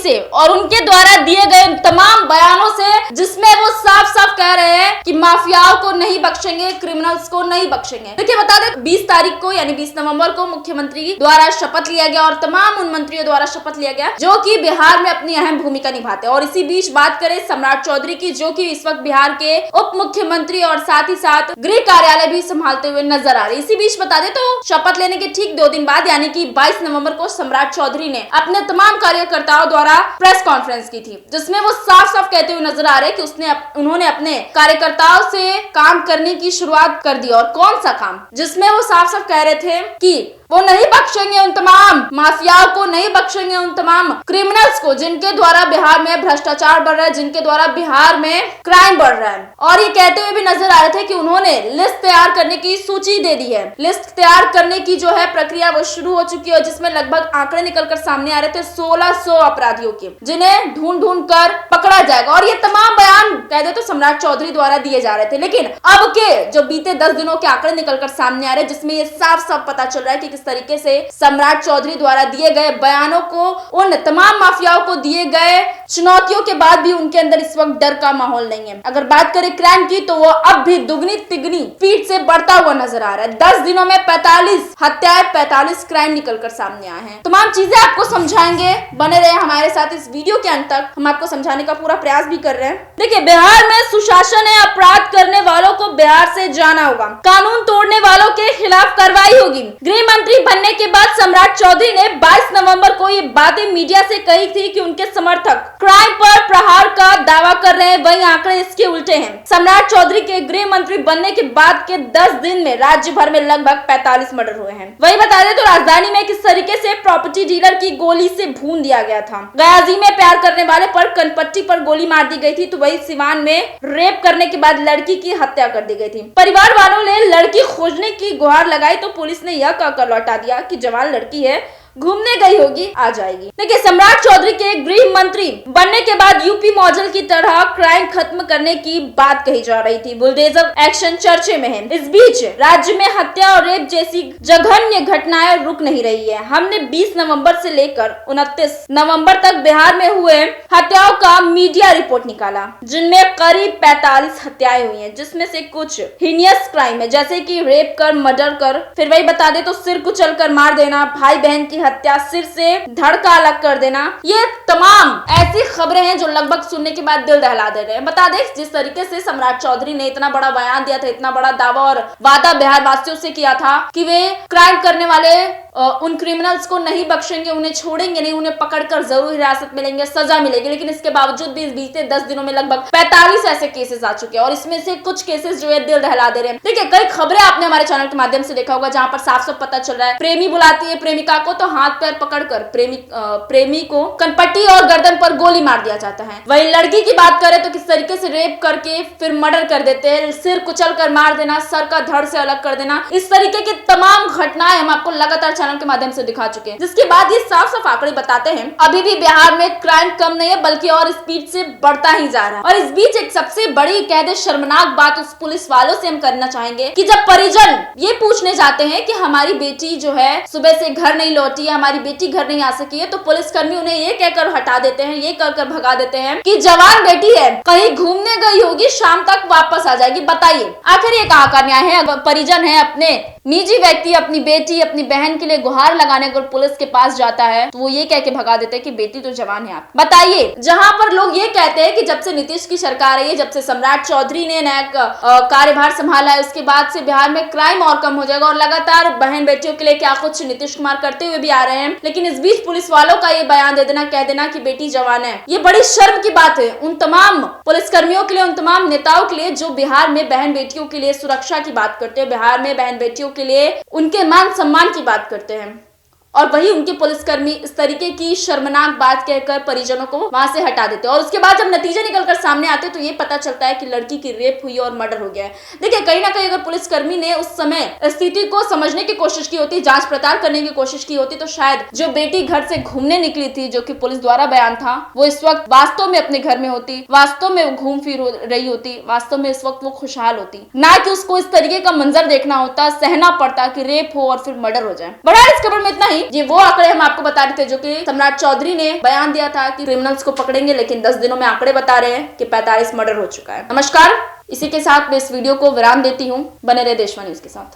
से और उनके द्वारा दिए गए तमाम बयानों से, जिसमें वो साफ साफ कह रहे हैं कि माफियाओं को नहीं बख्शेंगे, क्रिमिनल्स को नहीं बख्शेंगे। देखिए बता दें 20 तारीख को यानी 20 नवंबर को मुख्यमंत्री द्वारा शपथ लिया गया और तमाम उन मंत्रियों द्वारा शपथ लिया गया जो कि बिहार में अपनी अहम भूमिका निभाते हैं। और इसी बीच बात करें सम्राट चौधरी की, जो कि इस वक्त बिहार के उप मुख्यमंत्री और साथ ही साथ गृह कार्यालय भी संभालते हुए नजर आ रहे। इसी बीच बता दें तो शपथ लेने के ठीक 2 दिन बाद यानी कि 22 नवंबर को सम्राट चौधरी ने अपने तमाम कार्यकर्ताओं द्वारा प्रेस कॉन्फ्रेंस की थी, जिसमें वो साफ साफ कहते हुए नजर आ रहे कि उन्होंने अपने कार्यकर्ताओं से काम करने की शुरुआत कर दी। और कौन सा काम, जिसमें वो साफ साफ कह रहे थे कि वो नहीं बख्शेंगे उन तमाम माफियाओं को, नहीं बख्शेंगे उन तमाम क्रिमिनल्स को जिनके द्वारा बिहार में भ्रष्टाचार बढ़ रहा है, जिनके द्वारा बिहार में क्राइम बढ़ रहा है। और ये कहते हुए भी नजर आ रहे थे कि उन्होंने लिस्ट तैयार करने की सूची दे दी है। लिस्ट तैयार करने की जो है प्रक्रिया वो शुरू हो चुकी है, जिसमें लगभग आंकड़े निकलकर सामने आ रहे थे 1600 अपराधियों के, जिन्हें ढूंढ ढूंढ कर पकड़ा जाएगा। और ये तमाम बयान कहते तो सम्राट चौधरी द्वारा दिए जा रहे थे, लेकिन अब के जो बीते 10 दिनों के आंकड़े निकलकर सामने आ रहे हैं, जिसमें ये साफ साफ पता चल रहा है कि किस तरीके से सम्राट चौधरी द्वारा दिए गए बयानों को, उन तमाम माफियाओं को दिए गए चुनौतियों के बाद भी उनके अंदर इस वक्त डर का माहौल नहीं है। अगर बात करें क्राइम की तो वो अब भी दुगनी तिगनी स्पीड से बढ़ता हुआ नजर आ रहा है। 10 दिनों में 45 हत्याएं, 45 क्राइम निकलकर सामने आए हैं। तमाम चीजें आपको समझाएंगे, बने रहे हमारे साथ इस वीडियो के अंत तक। हम आपको समझाने का पूरा प्रयास भी कर रहे हैं। देखिए बिहार में सुशासन है, अपराध करने वालों को बिहार से जाना होगा, कानून तोड़ने वालों के खिलाफ कार्रवाई होगी। गृह मंत्री बनने के बाद सम्राट चौधरी ने 22 नवंबर को ये बातें मीडिया से कही थी कि उनके समर्थक क्राइम पर प्रहार का दावा कर रहे हैं, वहीं आंकड़े इसके उल्टे हैं। सम्राट चौधरी के गृह मंत्री बनने के बाद के 10 दिन में राज्य भर में लगभग 45 मर्डर हुए हैं। वही बता दें तो राजधानी में किस तरीके से प्रॉपर्टी डीलर की गोली से भून दिया गया था। गयाजी में प्यार करने वाले पर कनपट्टी पर गोली मार दी गई थी, तो वही सिवान में रेप करने के बाद लड़की की हत्या कर दी गई थी। परिवार वालों ने लड़की खोजने की गुहार लगाई तो पुलिस ने यह कहकर लौटा दिया कि जवान लड़की है, घूमने गई होगी, आ जाएगी। देखिए सम्राट चौधरी के गृह मंत्री बनने के बाद यूपी मॉडल की तरह क्राइम खत्म करने की बात कही जा रही थी। बुलडोजर एक्शन चर्चे में है। इस बीच राज्य में हत्या और रेप जैसी जघन्य घटनाएं रुक नहीं रही है। हमने 20 नवंबर से लेकर 29 नवंबर तक बिहार में हुए हत्याओं का मीडिया रिपोर्ट निकाला, जिनमें करीब 45 हत्याएं हुई है, जिसमें से कुछ हीनियस क्राइम है, जैसे कि रेप कर, मर्डर कर, फिर वही बता दे तो सिर कुचल कर मार देना, भाई बहन की हत्या, सिर से धड़ का अलग कर देना। ये तमाम ऐसी खबरें हैं जो लगभग सुनने के बाद दिल दहला दे रहे हैं। बता दें जिस तरीके से सम्राट चौधरी ने इतना बड़ा बयान दिया था, इतना बड़ा दावा और वादा बिहार वासियों से किया था कि वे क्राइम करने वाले उन क्रिमिनल्स को नहीं बख्शेंगे, उन्हें छोड़ेंगे नहीं, उन्हें पकड़कर जरूर हिरासत में लेंगे, सजा मिलेगी। लेकिन इसके बावजूद भी इस बीते 10 दिनों में लगभग 45 ऐसे केसेस आ चुके हैं और इसमें से कुछ केसेस जो है दिल दहला दे रहे हैं। देखिए कई खबरें आपने हमारे चैनल के माध्यम से देखा होगा, जहां पर साफ साफ पता चल रहा है प्रेमी बुलाती है प्रेमिका को तो हाथ पैर पकड़कर प्रेमी को कनपट्टी और गर्दन पर गोली मार दिया जाता है। वही लड़की की बात करें तो किस तरीके से रेप करके फिर मर्डर कर देते हैं, सिर कुचल कर मार देना, सर का धड़ से अलग कर देना। इस तरीके की तमाम घटनाएं हम आपको लगातार चैनल के माध्यम से दिखा चुके हैं, जिसके बाद ये साफ साफ आंकड़े बताते हैं अभी भी बिहार में क्राइम कम नहीं है, बल्कि और स्पीड से बढ़ता ही जा रहा है। और इस बीच एक सबसे बड़ी कह दे शर्मनाक बात उस पुलिस वालों से हम करना चाहेंगे कि जब परिजन ये पूछने जाते हैं कि हमारी बेटी जो है सुबह से घर नहीं लौटी है, हमारी बेटी घर नहीं आ सकी है, तो पुलिसकर्मी उन्हें ये कहकर हटा देते हैं, ये कहकर भगा देते हैं कि जवान बेटी है, कहीं घूमने गई होगी, शाम तक वापस आ जाएगी। बताइए आखिर ये कहाँ का न्याय है? अगर परिजन है, अपने निजी व्यक्ति अपनी बेटी अपनी बहन के लिए गुहार लगाने अगर पुलिस के पास जाता है तो वो ये कह के भगा देते हैं कि बेटी तो जवान है आप। बताइए जहां पर लोग ये कहते हैं कि जब से नीतीश की सरकार आई है, जब से सम्राट चौधरी ने नया कार्यभार संभाला है, उसके बाद से बिहार में क्राइम और कम हो जाएगा और लगातार बहन बेटियों के लिए क्या कुछ नीतीश कुमार करते हुए भी आ रहे हैं। लेकिन इस बीच पुलिस वालों का ये बयान दे देना, कह देना कि बेटी जवान है, ये बड़ी शर्म की बात है उन तमाम पुलिसकर्मियों के लिए, उन तमाम नेताओं के लिए जो बिहार में बहन बेटियों के लिए सुरक्षा की बात करते हैं, बिहार में बहन बेटियों के लिए उनके मान सम्मान की बात करते हैं। और वही उनके पुलिसकर्मी इस तरीके की शर्मनाक बात कहकर परिजनों को वहां से हटा देते हैं। और उसके बाद जब नतीजे निकलकर सामने आते तो ये पता चलता है कि लड़की की रेप हुई और मर्डर हो गया है। देखिए कहीं ना कहीं अगर पुलिसकर्मी ने उस समय स्थिति को समझने की कोशिश की होती, जांच पड़ताल करने की कोशिश की होती, तो शायद जो बेटी घर से घूमने निकली थी, जो कि पुलिस द्वारा बयान था, वो इस वक्त वास्तव में अपने घर में होती, वास्तव में वो घूम फिर रही होती, वास्तव में इस वक्त वो खुशहाल होती, ना कि उसको इस तरीके का मंजर देखना होता, सहना पड़ता कि रेप हो और फिर मर्डर हो जाए। बहरहाल इस खबर में इतना ही। ये वो आंकड़े हम आपको बता रहे थे जो कि सम्राट चौधरी ने बयान दिया था कि क्रिमिनल्स को पकड़ेंगे, लेकिन 10 दिनों में आंकड़े बता रहे हैं कि 45 मर्डर हो चुका है। नमस्कार, इसी के साथ मैं इस वीडियो को विराम देती हूँ। बने रहे देशवा न्यूज के साथ।